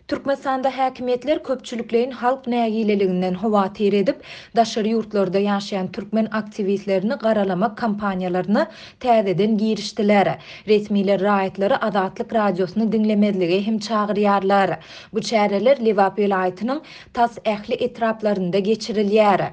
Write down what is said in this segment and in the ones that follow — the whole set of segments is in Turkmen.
Türkmenistanda häkimetler köpçülüklerin halk nägileliginden howatyr edip, daşary ýurtlarda ýaşaýan türkmen aktivistlerini garalamak kampaniýalaryny täzeden girişdiler. Resmiler raýatlary Adatlyk radiosyny dinlemedligi hem çagyrýarlar. Bu çäreler Lewap welaýatynyň tas ähli etraplarynda geçirilýär.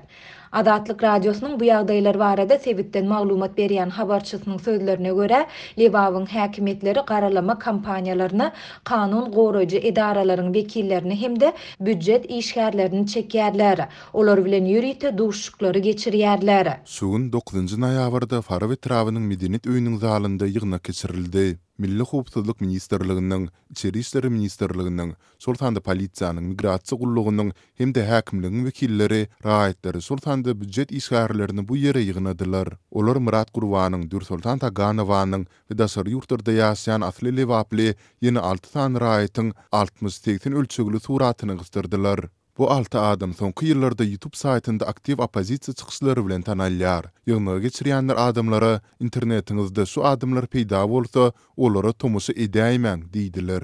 Adatlyk radiosynyň bu ýagdaýlar barada sebitden maglumat berýän habarçysynyň sözlerine görä, Lewabyň häkimetleri garalama kampaniýalaryny kanun goraýjy edaralaryň wekillerini hemde büdjet işgärlerini çekýärler. Olar bilen ýürite duşuklary geçirýärler. Sugun 9-njy noýabrda Farabi Trawynyň Medeniyet öýüniň zalynda ýygna keçirildi. Milli Howpsuzlyk Ministrliginiň, İçeri işleri Ministrliginiň, Sultanda polisiýanyň, migrasiýa gullugynyň hemde häkimligiň wekilleri, raýatlary Sultanda büdjet işgärlerini bu ýere ýygnadylar. Olar Murat Gurbanyň, Dursultan Taganowanyň we daşary ýurtlarda ýaşaýan asly Lewaply ýene 6 tan raýatyň 68 ölçegli suratyny gystyrdylar. Bu 6 adam soňky ýyllarda YouTube saýtynda aktiv opozisiýa çykyşlary bilen tanalýar. Ýygnaga geçirýänler adamlara internetiňizde şu adamlar peýda bolsa, olara tomusy edäýmäň diýdiler.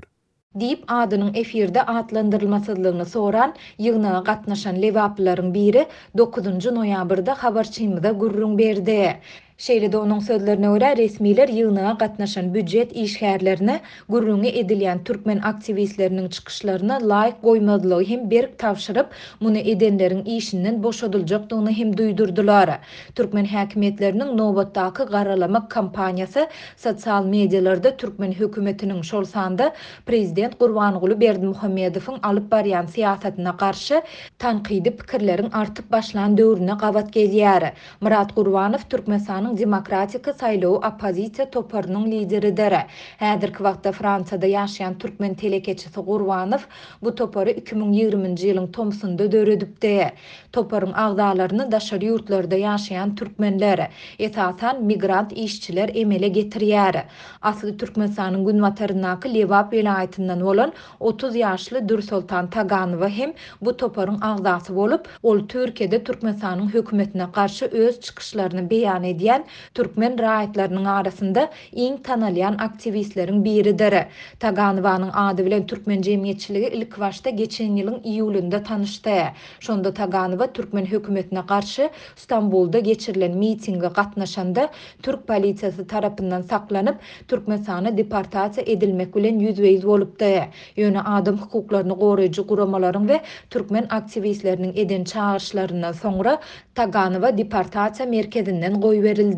Diýip adynyň efirde atlandyrylmasyzlygyny soran ýygnaga gatnaşan Lewaplylaryň biri 9-njy noýabrda habarçymyza gurrun berdi. Şeýlede onuň sözlerine görä resmiler ýygnaga gatnaşan büdjet işgärlerini gurrungy edilýän türkmen aktivistleriniň çykyşlaryna laýyk goýmadylygy hem berk tawşyryp, muny edenleriň işinden boşadyljakdygyny hem duýdurdular. Türkmen häkimetleriniň nobatdaky garalama kampaniýasy sosial medialarda türkmen hökümetiniň şol sanda prezident Gurbanguly Berdimuhammedowyň alyp barýan siýasatyna garşy tanqidi pikirleriň artyp başlan döwrüne gabat gelýär. Murat Gurbanow Türkmenistanyň demokratika saýlawy opozisiýa toparynyň lideridir. Häzirki wagtda Fransada ýaşaýan türkmen telekeçisi Gurbanow bu topary 2020-nji ýylyň tomsunda döredipdi. Toparyň agdalaryny daşary ýurtlarda ýaşaýan türkmenler, esasan migrant işçiler emele getirýär. Asly Türkmenistanyň günwatarynaky Lewap welaýatyndan bolan 30 ýaşly Dursultan Taganow hem bu toparyň agdasy bolup, ol Türkiýede Türkmenistanyň hökümetine garşy öz çykyşlaryny beýan edýän türkmen raýatlarynyň arasynda iň tanalýan aktivistleriň biridir. Taganowanyň ady bilen türkmen jemgyýetçiligi ilk başda geçen ýylyň iýulynda tanışdy. Şonda Taganow türkmen hökümetine garşy Istanbulda geçirilen mitinge gatnaşanda türk polisiýasy tarapyndan saklanyp Türkmenistana deportasiýa edilmek bilen ýüzbeýiz bolupdy. Ýöne adam hukuklaryny goraýjy guramalaryň we türkmen aktivistleriniň eden çağrışlaryndan soňra Taganow deportasiýa merkezinden goýberildi.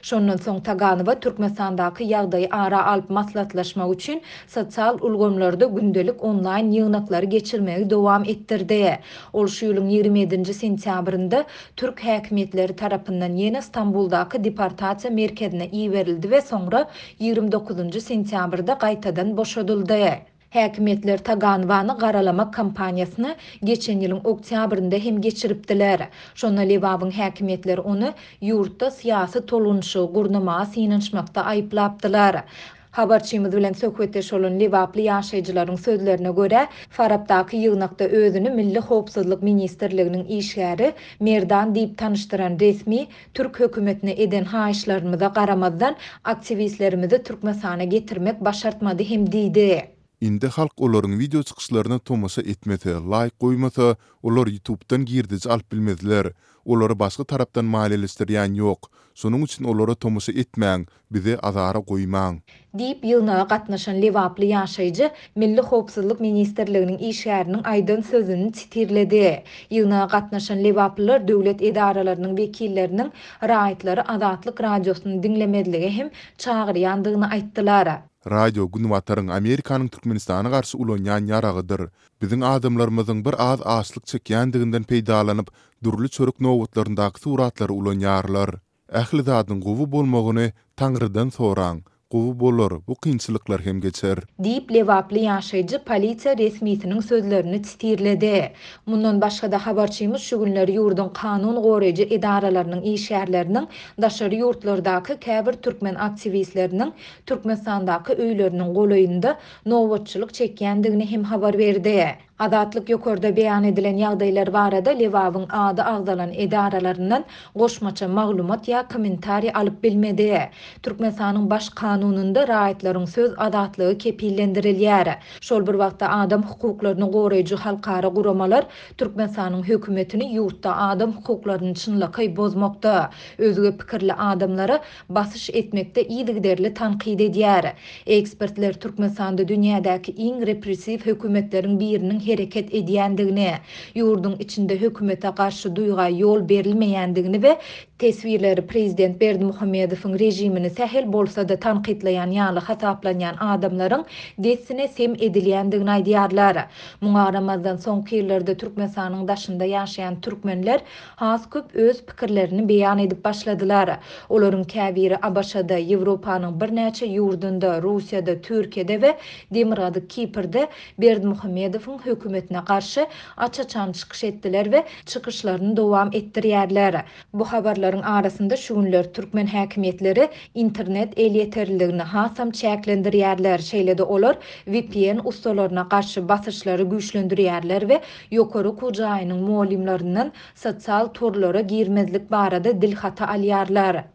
Şondan soň Taganow Türkmenistandaky ýagdaýy ara alyp maslahatlaşmak üçin sosial ulgamlarda gündelik onlaýn ýygnaklary geçirmegi dowam etdirdi. Ol şu ýylyň 27-nji sentýabrynda türk häkimetleri tarapyndan ýene Istanbuldaky deportasiýa merkezine iýberildi we soňra 29-njy sentýabrda gaýtadan boşadyldy. Häkimetler Taganowany garalama kampaniýasyny geçen ýylyň oktýabrynda hem geçiripdiler. Şonda Lewabyň häkimetleri ony ýurtda syýasy tolunşy gurnama synanşmakda aýplapdylar. Habarçymyz bilen söhbetdeş bolan Lewaply ýaşaýjylaryň sözlerine görä, Farabdaky ýygnakda özüni Milli Howpsuzlyk Ministrliginiň işgäri Merdan diýip tanıştyran resmi Türk hökümetine eden haýyşlarymyza garamazdan aktivistlerimizi Türkmenistana getirmek başartmady hem diýdi. Indi halk olaryň video çykyşlaryna tomasy etmese, laýyk goýmasa, olar YouTube'dan girdiç alyp bilmezler. Olary başga tarapdan maliýeleşdirýän ýok. Şonuň üçin olara tomasy etmäň, bize azara goýmaň. Diýip ýygnaga gatnaşan Lewaply ýaşaýjy Milli Howpsuzlyk Ministrliginiň işgäriniň aýdan sözüni titirledi. Ýygnaga gatnaşan Lewaplylar döwlet edaralarynyň wekilleriniň raýatlary Adatlyk radiosyny dinlemedligi hem çagyrýandygyny aýtdylar. Radio günwataryň Amerikanyň Türkmenistana garşy ulanýan ýaragydyr. Biziň adamlarymyzyň bir az açlyk çekýändiginden peýdalanyp, durly çörek nowatlaryndaky suratlary ulanýarlar. Ähli zadyň gowy bolmagyny Taňrydan soraň. Gowy bolar, bu kynçylyklar hem geçer. Diýip Lewaply ýaşaýjy polisiýa resmiýetiniň sözlerini titirledi. Mundan başga da habarçymyz şu günleri ýurdun kanun goraýjy edaralarynyň işgärleriniň daşary ýurtlardaky käbir türkmen aktivistleriniň Türkmenistandaky öýleriniň golaýynda nowatçylyk çekýändigini hem habar berdi. Adatlyk ýokarda beýan edilen ýagdaýlar barada Lewawyň ady agdalan edaralaryndan goşmaça maglumat ýa kommentari alyp bilmedi. Türkmenistanyň baş kanununda raýatlaryň söz adatlygy kepillendirilýär. Şol bir wagtda adam hukuklaryny goraýjy halkara guramalar Türkmenistanyň hökümetini ýurtda adam hukuklaryny çynlaky bozmakda, özüge pikirli adamlara basyş etmekde iýdigderli tanqid edýär. Ekspertler Türkmenistanda dünýädäki iň repressiw hökümetleriň biriniň hereket edýändigini, ýurdun içinde hökümete garşy duýga ýol berilmeýändigini we tesvirleri Prezident Berdimuhammedowyň rejimini sähel bolsa da tanqidleýän ýaly hasaplanýan adamlaryň dessine sem edilýändigini aýdýarlar. Muňa garamazdan soňky ýyllarda Türkmenistanyň daşynda ýaşaýan türkmenler has köp öz pikirlerini beýan edip başladylar. Olaryň käbiri Abaşada, Ýewropanyň birnäçe ýurdunda, Russiýada, Türkiýede we Demirgazyk Kiprde Berdimuhammedowyň hökümetine garşy açaçan çykyş etdiler we çykyşlaryny dowam etdirýärler. Bu habarlaryň arasynda şu günler türkmen häkimetleri internet el ýeterliligini hasam çäklendirýärler. Şeýle-de olar VPN ustalaryna garşy basyşlary güýçlendirýärler we ýokary kujaýynyň muallimlerinden sosial torlara girmezlik barada dilhata alýarlar.